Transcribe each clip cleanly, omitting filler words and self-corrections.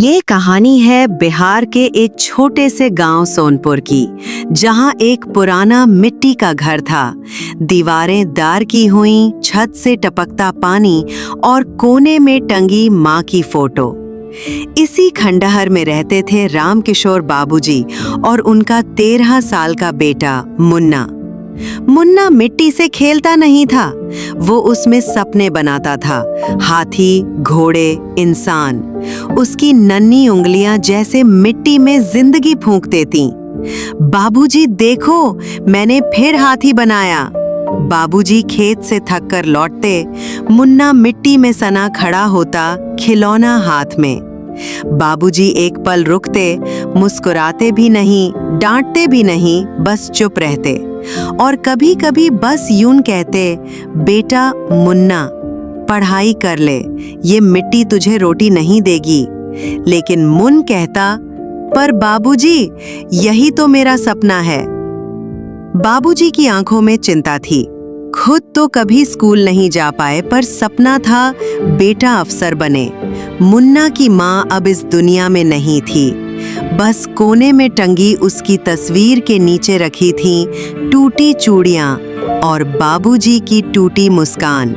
ये कहानी है बिहार के एक छोटे से गांव सोनपुर की, जहां एक पुराना मिट्टी का घर था। दीवारें दार की हुई, छत से टपकता पानी और कोने में टंगी माँ की फोटो। इसी खंडहर में रहते थे राम किशोर बाबूजी और उनका 13 साल का बेटा मुन्ना। मुन्ना मिट्टी से खेलता नहीं था, वो उसमें सपने बनाता था। हाथी, घोड़े, इंसान। उसकी नन्ही उंगलियां जैसे मिट्टी में जिंदगी फूंक देती। बाबूजी देखो, मैंने फिर हाथी बनाया। बाबूजी खेत से थककर लौटते, मुन्ना मिट्टी में सना खड़ा होता, खिलौना हाथ में। बाबूजी एक पल रुकते, मुस्कुराते भी नहीं, डांटते भी नहीं, बस चुप रहते और कभी-कभी बस यूं कहते, बेटा मुन्ना, पढ़ाई कर ले, ये मिट्टी तुझे रोटी नहीं देगी। लेकिन मुन कहता, पर बाबूजी, यही तो मेरा सपना है। बाबूजी की आंखों में चिंता थी। खुद तो कभी स्कूल नहीं जा पाए, पर सपना था बेटा अफसर बने। मुन्ना की माँ अब इस दुनिया में नहीं थी। बस कोने में टंगी उसकी तस्वीर के नीचे रखी थी टूटी चूड़ियाँ और बाबूजी की टूटी मुस्कान।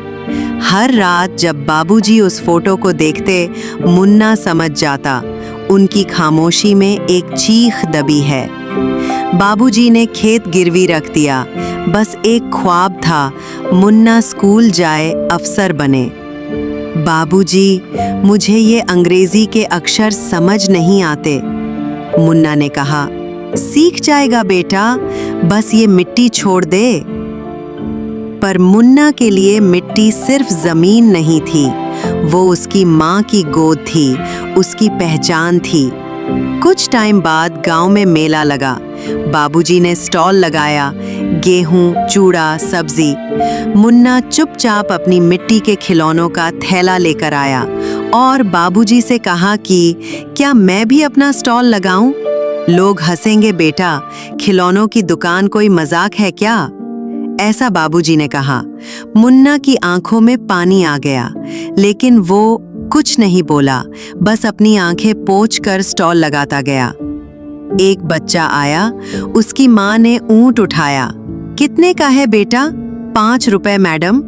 हर रात जब बाबूजी उस फोटो को देखते, मुन्ना समझ जाता, उनकी खामोशी में एक चीख दबी है। बाबूजी ने खेत गिरवी रख दिया। बस एक ख्वाब था, मुन्ना स्कूल जाए, अफसर बने। बाबूजी, मुझे ये अंग्रेजी के अक्षर समझ नहीं आते। मुन्ना ने कहा, सीख जाएगा बेटा, बस ये मिट्टी छोड़ दे। पर मुन्ना के लिए मिट्टी सिर्फ जमीन नहीं थी, वो उसकी माँ की गोद थी, उसकी पहचान थी। कुछ टाइम बाद गांव में मेला लगा। बाबूजी ने स्टॉल लगाया, गेहूं, चूड़ा, सब्जी। मुन्ना चुपचाप अपनी मिट्टी के खिलौनों का थैला लेकर आया और बाबूजी से कहा कि क्या मैं भी अपना स्टॉल लगाऊं? लोग हंसेंगे बेटा, खिलौनों की दुकान कोई मजाक है क्या? ऐसा बाबूजी ने कहा। मुन्ना की आंखों में पानी आ गया, लेकिन वो कुछ नहीं बोला, बस अपनी आंखें पोंछकर स्टॉल लगाता गया। एक बच्चा आया, उसकी माँ ने ऊंट उठाया। कितने का है बेटा? 5 रुपए मैडम।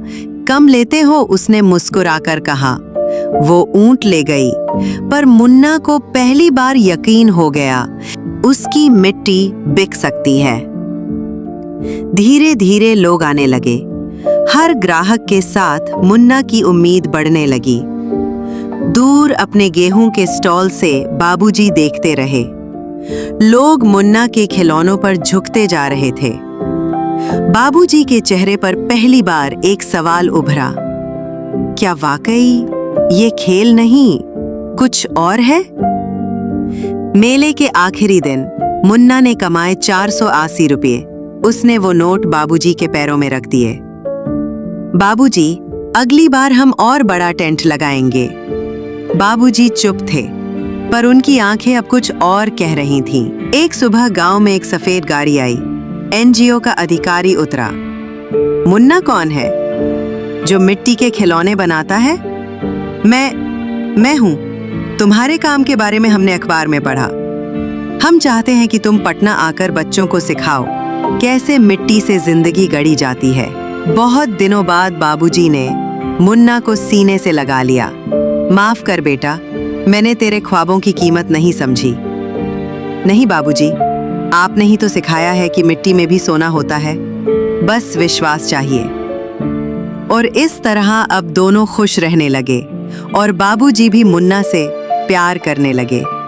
कम लेते हो? उसने मुस्कुराकर कहा। वो ऊंट ले गई, पर मुन्ना को पहली बार यकीन हो गया, उसकी मिट्टी बिक सकती है। धीरे धीरे लोग आने लगे। हर ग्राहक के साथ मुन्ना की उम्मीद बढ़ने लगी। दूर अपने गेहूं के स्टॉल से बाबूजी देखते रहे। लोग मुन्ना के खिलौनों पर झुकते जा रहे थे। बाबूजी के चेहरे पर पहली बार एक सवाल उभरा, क्या वाकई ये खेल नहीं, कुछ और है? मेले के आखिरी दिन मुन्ना ने कमाए 480 रुपये। उसने वो नोट बाबूजी के पैरों में रख दिए। बाबूजी, अगली बार हम और बड़ा टेंट लगाएंगे। बाबूजी चुप थे, पर उनकी आंखें अब कुछ और कह रही थीं। एक सुबह गांव में एक सफेद गाड़ी आई। एनजीओ का अधिकारी उतरा। मुन्ना कौन है? जो मिट्टी के खिलौने बनाता है? मैं हूं। तुम्हारे काम के बारे में हमने अखबार में पढ़ा। हम चाहते हैं कि तुम पटना आकर बच्चों को सिखाओ कैसे मिट्टी से जिंदगी गढ़ी जाती है। बहुत दिनों बाद बाबूजी ने मुन्ना को सीने से लगा लिया। माफ कर बेटा, मैंने तेरे ख्वाबों की कीमत नहीं समझी। नहीं बाबूजी, आपने ही तो सिखाया है कि मिट्टी में भी सोना होता है, बस विश्वास चाहिए। और इस तरह अब दोनों खुश रहने लगे और बाबूजी भी मुन्ना से प्यार करने लगे।